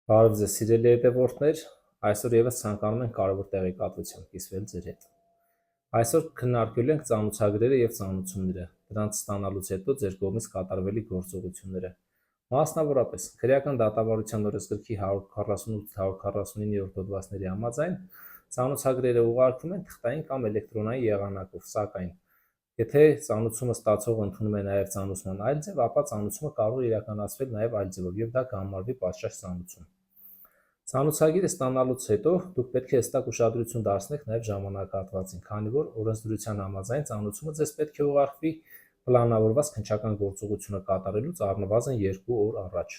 Բարև ձեզ սիրելի հետևորդներ, այսօր եւս ցանկանում ենք կարևոր տեղեկատվությամբ կիսվել ձեր հետ։ Այսօր քննարկելու ենք ծանոթագրերը եւ ծանոթությունները, դրանց ստանալուց հետո ձեր կողմից կատարվելիք գործողությունները։ Մասնավորապես, քրեական դատավարության օրենսգրքի 148-149-րդ հոդվածների համաձայն ծանոթագրերը ուղարկվում են թղթային կամ էլեկտրոնային եղանակով, սակայն եթե ծանոթությունը ստացողը ընդունում է նաև ծանոթման այլ ձև, ապա ծանոթումը կարող է իրականացվել նաև այլ ձևով եւ դա կհամարվի պատշաճ ծանոթություն։ Ծանոթագիրը ստանալուց հետո դուք պետք է հստակ ուշադրություն դարձնեք նաև ժամանակահատվածին, քանի որ օրենսդրության համաձայն ծանոթումը ձեզ պետք է ուղարկվի պլանավորված քննչական գործողությունը կատարելուց առնվազն 2 օր առաջ։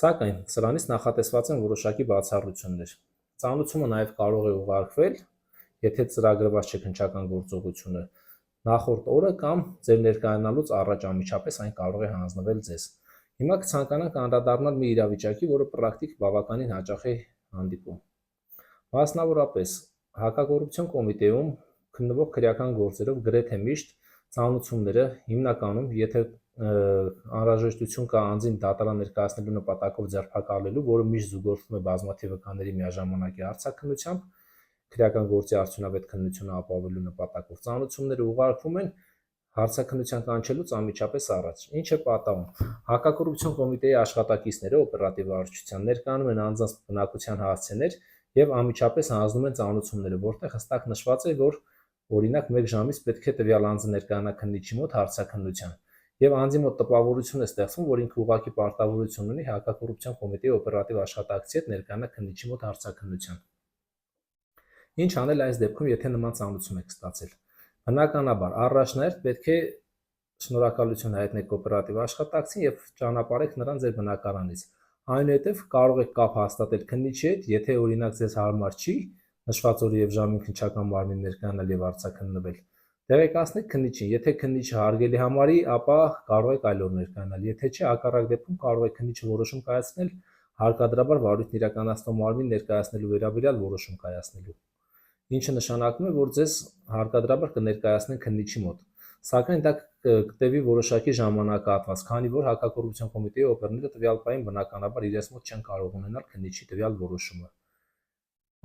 Սակայն սրանից նախատեսված են որոշակի բացառություններ։ Ծանոթումը նաև կարող է ուղարկվել, եթե ծրագրված չէ քննչական գործողությունը, նախորդ օրը կամ ձեր ներկայանալուց առաջ անմիջապես այն կարող է հանձնվել ձեզ։ Հիմա կցանկանանք անդրադառնալ մի իրավիճակի, որը պրակտիկ բավականին հաճախ է հանդիպում։ Մասնավորապես, հակակոռուպցիոն կոմիտեում քննվող քրեական գործերով գրեթե միշտ ծանոթությունները հիմնականում, եթե անհրաժեշտություն կա անձին դատարան ներկայացնելու նպատակով ձերբակալելու, որը միշտ զուգորդվում է բազմաթիվ վկաների միաժամանակի արձակնությամբ, քրեական գործի արդյունավետ քննությունը ապահովելու նպատակով ծանոթությունները ուղարկվում են հարցաքննության կանչելուց անմիջապես առաջ։ Ինչ է պատահում։ Հակակոռուպցիոն կոմիտեի աշխատակիցները օպերատիվ վարչության ներկայանում են անձանց բնակության հասցեներ եւ անմիջապես հանձնում են ծանոթությունները, որտեղ հստակ նշված է, որ օրինակ 1 ժամից պետք է տվյալ անձը ներկայանա քննիչի մոտ հարցաքննության։ Եվ անձի մոտ տպավորություն է ստեղծվում, որ ինքը ուղղակի պարտավորություն ունի հակակոռուպցիոն կոմիտեի օպերատիվ աշխատակցի հետ ներկայանա քննիչի մոտ հարցաքննության։ Ինչ անել այս դեպքում, եթե նման ծանոթություն եք ստացել։ Բնականաբար, առաջնահերթ պետք է շնորհակալություն հայտնեք օպերատիվ աշխատակցին եւ ճանապարհեք նրան ձեր բնակարանից։ Այնուհետև կարող եք կապ հաստատել քննիչի հետ, եթե օրինակ ձեզ հարմար չի նշված օրը եւ ժամին քննչական մարմին ներկայանալ եւ արձակնվել։ Տեղեկացնեք քննիչին, եթե քննիչը հարգելի համարի, ապա կարող եք այլ օր ներկայանալ, եթե չէ, հակառակ դեպքում կարող է քննիչը որոշում կայացնել հարկադրաբար վարույթն իրականացնող մարմին ներկայացնելու վերաբերյալ որոշում կայացնելու, ինչը նշանակում է, որ ձեզ հարկադրաբար կներկայացնեն քննիչի մոտ, սակայն դա կտևի որոշակի ժամանակահատված, քանի որ հակակոռուպցիոն կոմիտեի օպերները տվյալ պահին բնականաբար իրենց մոտ չեն կարող ունենալ քննիչի տվյալ որոշումը։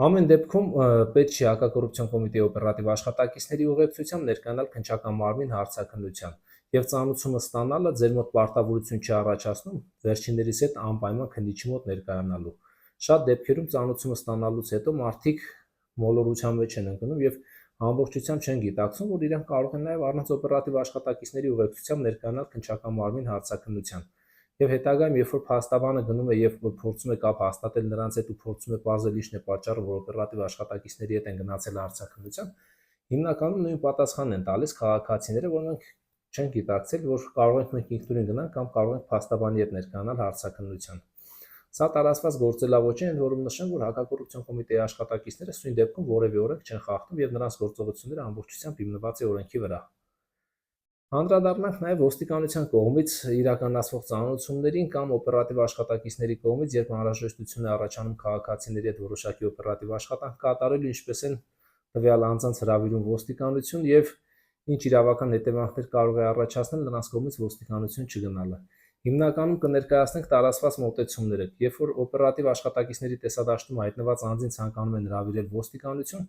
Ամեն դեպքում պետք չի հակակոռուպցիոն կոմիտեի օպերատիվ աշխատակիցների ուղեկցությամբ ներկայանալ քննչական մարմին հարցաքննության, եւ ծանոթությունը ստանալը ձեր մոտ պարտավորություն չի առաջացնում վերջիններիս հետ անպայման քննիչի մոտ ներկայանալու։ Շատ դեպքերում ծանոթությունը ստանալուց հետո մարդիկ մոլորության մեջ են ընկնում եւ ամբողջությամբ չեն գիտակցում, որ իրենք կարող են նաև առանց օպերատիվ աշխատակիցների ուղեկցությամբ ներկայանալ քննչական մարմին հարցաքննության։ Եվ հետագայում, երբ որ փաստաբանը գնում է եւ փորձում է կապ հաստատել նրանց հետ ու փորձում է պարզել ինչն է պատճառը, որ օպերատիվ աշխատակիցների հետ են գնացել հարցաքննության, հիմնականում նույն պատասխանն են տալիս քաղաքացիները, որ մենք չեն գիտակցել, որ կարող ենք մենք ինքնուրույն գնանք կամ կարող ենք փաստաբանի հետ ներկայանալ հարցաքննության։ Սա տարածված գործելավոճ է, ընդ որում նշեմ, որ հակակոռուպցիոն կոմիտեի աշխատակիցները սույն դեպքում որևէ օրենք չեն խախտում եւ նրանց գործողությունները ամբողջությամբ հիմնված է օրենքի վրա։ Անդրադառնանք նաև ոստիկանության կողմից իրականացվող ծանոթություններին կամ օպերատիվ աշխատակիցների կողմից, երբ անհրաժեշտություն է առաջանում քաղաքացիների հետ որոշակի օպերատիվ աշխատանք կատարելու, ինչպես են տվյալ անձանց հրավիրում ոստիկանություն եւ ինչ իրավական հետևանքներ կարող է առաջացնել նրանց կողմից ոստիկանություն չգնալը։ Հիմնականում կներկայացնենք տարածված մոտեցումները, երբ որ օպերատիվ աշխատակիցների տեսադաշտում հայտնված անձին ցանկանում են հրավիրել ոստիկանություն,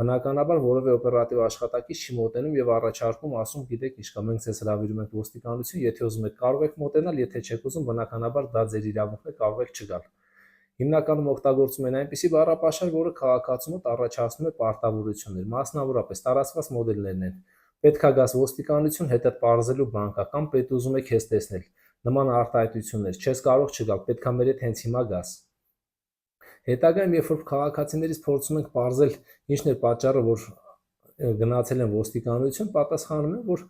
բնականաբար որևէ օպերատիվ աշխատակից չի մոտենում եւ առաջարկում, ասում, գիտեք ինչ կա, մենք ձեզ հրավիրում ենք ոստիկանություն, եթե ուզում եք կարող եք մոտենալ, եթե չեք ուզում, բնականաբար դա ձեր իրավունքն է, կարող եք չգալ։ Հիմնականում օգտագործում են այնպիսի բառապաշար, որը քաղաքացու մոտ առաջացնում է պարտավորություններ, մասնավորապես տարածված մոդելներն են։ Պետքա գաս ոստիկանություն, հետդ պարզելու բան կա, կամ պետք ուզում եք քեզ տեսնել։ Նման արտահայտություններ, չես կարող չգալ, պետքա մեր հետ հենց հիմա գաս։ Հետագայում, երբ որ քաղաքացիներից փորձում ենք պարզել ինչն է պատճառը, որ գնացել են ոստիկանություն, պատասխանում են, որ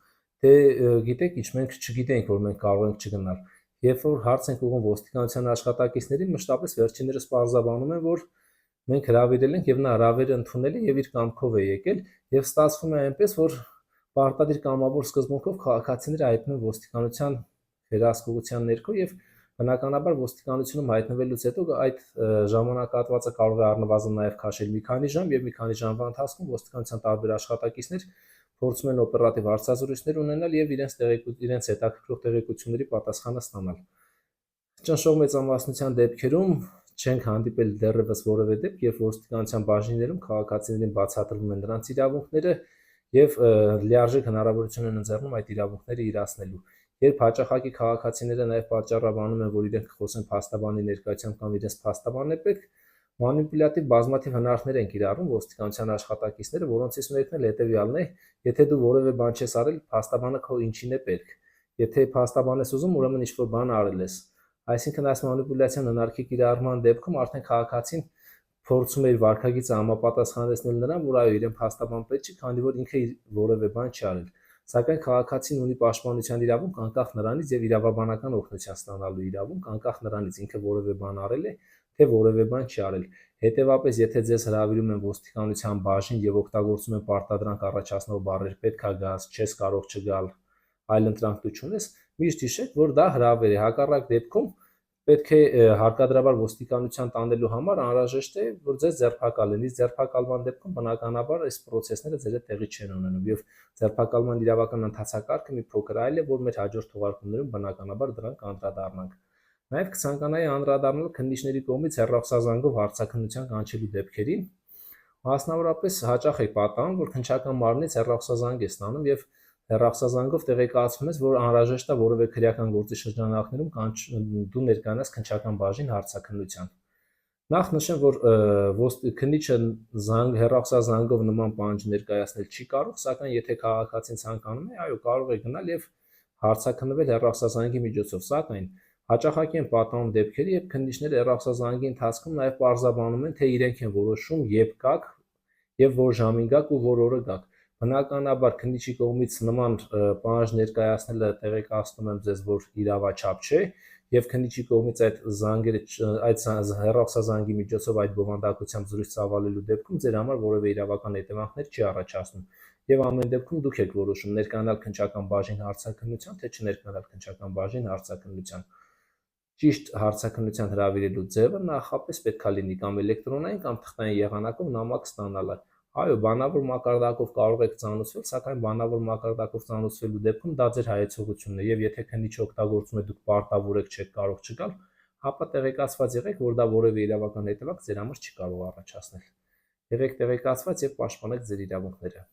դե գիտեք ինչ, մենք չգիտենք, որ մենք կարող ենք չգնալ։ Երբ որ հարց ենք ուղղում ոստիկանության աշխատակիցներին, մշտապես վերջիններս պարզաբանում են, որ մենք հրավիրել ենք եւ նա հրավերը ընդունել է եւ իր կամքով է եկել, եւ ստացվում է այնպես, որ պարտադիր կամավոր սկզբունքով քաղաքացիները հայտնում են ոստիկանության վերահսկողության ներքո եւ բնականաբար ոստիկանությունում հայտնվելուց հետո այդ ժամանակահատվածը կարող է առնվազն նաև քաշել մի քանի ժամ եւ մի քանի ժամվա ընթացքում ոստիկանության տարբեր աշխատակիցներ փորձում են օպերատիվ հարցազրույցներ ունենալ եւ իրենց հետաքրքրող տեղեկությունների պատասխանը ստանալ։ Ճնշող մեծամասնության դեպքերում չենք հանդիպել դեռևս որևէ դեպք, երբ ոստիկանության բաժիններում քաղաքացիներին բացատրվում են նրանց իրավունքները եւ լիարժեք հնարավորություն են ընձեռնում այդ իրավունքները իրացնելու։ Երբ հաճախակի քաղաքացիները նաև պատճառաբանում են, որ իրենք խոսեն փաստաբանի ներկայությամբ կամ իրենց փաստաբանն է պետք, մանիպուլյատիվ բազմաթիվ հնարքներ են կիրառում ոստիկանության աշխատակիցները, որոնցից մեկն էլ հետևյալն է. եթե դու որևէ բան չես արել, փաստաբանը քո ինչին է պետք։ Եթե փաստաբան ես ուզում, ուրեմն ինչ-որ բան արել ես։ Այսինքն այս մանիպուլյացիան հնարքի կիրառման դեպքում արդեն քաղաքացին փորձում է իր վարքագիծը համապատասխանեցնել նրան, որ այո, իրեն փաստաբան պետք չի, քանի որ ինքը որևէ բան չի արել։ Սակայն քաղաքացին ունի պաշտպանության իրավունք անկախ նրանից եւ իրավաբանական օգնության ստանալու իրավունք անկախ նրանից ինքը որևէ բան արել է, թե որևէ բան չի արել։ Հետևաբար, եթե ձեզ հրավիրում են ոստիկանության բաժին եւ օգտագործում են պարտադրանք առաջացնող բառեր՝ պետքա գաս, չես կարող չգալ, այլընտրանք դու չունես, միշտ հիշեք, որ դա հրավեր է։ Հակառակ դեպքում պետք է հարկադրաբար ոստիկանության տանելու համար անհրաժեշտ է, որ ձեզ ձերբակալեն։ Իսկ ձերբակալման դեպքում բնականաբար այս պրոցեսները ձեր հետ տեղի չեն ունենում եւ ձերբակալման իրավական ընթացակարգը մի փոքր այլ է, որ մեր հաջորդ թողարկումներում բնականաբար դրան կանդրադառնանք։ Նաև կցանկանայի անդրադառնալ քննիչների կողմից հեռախոսազանգով հարցաքննության կանչելու դեպքերին։ Մասնավորապես հաճախ է պատահում, որ քննչական մարմնից հեռախոսազանգ է ստանում եւ հեռախոսազանգով տեղեկացում ես, որ անհրաժեշտ է որևէ քրեական գործի շրջանակներում դու ներկայանաս քննչական բաժին հարցաքննության։ Նախ նշեմ, որ քննիչը հեռախոսազանգով նման պահանջ ներկայացնել չի կարող, սակայն եթե քաղաքացին ցանկանում է, այո, կարող է գնալ եւ հարցաքննվել հեռախոսազանգի միջոցով, սակայն հաճախակի են պատահում դեպքեր, երբ քննիչները հեռախոսազանգի ընթացքում նաև պարզաբանում են, թե իրենք են որոշում, երբ գաք եւ որ ժամին գաք ու որ օրը գաք։ Բնականաբար քննիչի կողմից նման պահանջ ներկայացնելը տեղեկացնում եմ ձեզ, որ իրավաչափ չէ եւ քննիչի կողմից այդ հեռախոսազանգի միջոցով այդ բովանդակությամբ զրույց ծավալելու դեպքում ձեր համար որևէ իրավական հետևանքներ չի առաջացնում եւ ամեն դեպքում դուք եք որոշում ներկայանալ քննչական բաժին հարցաքննության, թե չներկայանալ քննչական բաժին հարցաքննության։ Ճիշտ հարցաքննության հրավիրելու ձևը նախապես պետք է լինի կամ էլեկտրոնային կամ թղթային եղանակով նամակ ստանալը։ Այո, բանավոր մակարդակով կարող եք ծանոթվել, սակայն բանավոր մակարդակով ծանոթվելու դեպքում դա ձեր հայեցողությունն է եւ եթե քննիչը օգտագործում է դուք պարտավոր եք չեք կարող չգալ, ապա տեղեկացված եղեք, որ դա որևէ իրավական հետևանք ձեր համար չի կարող առաջացնել։ Եղեք տեղեկացված եւ պաշտպանեք ձեր իրավունքները։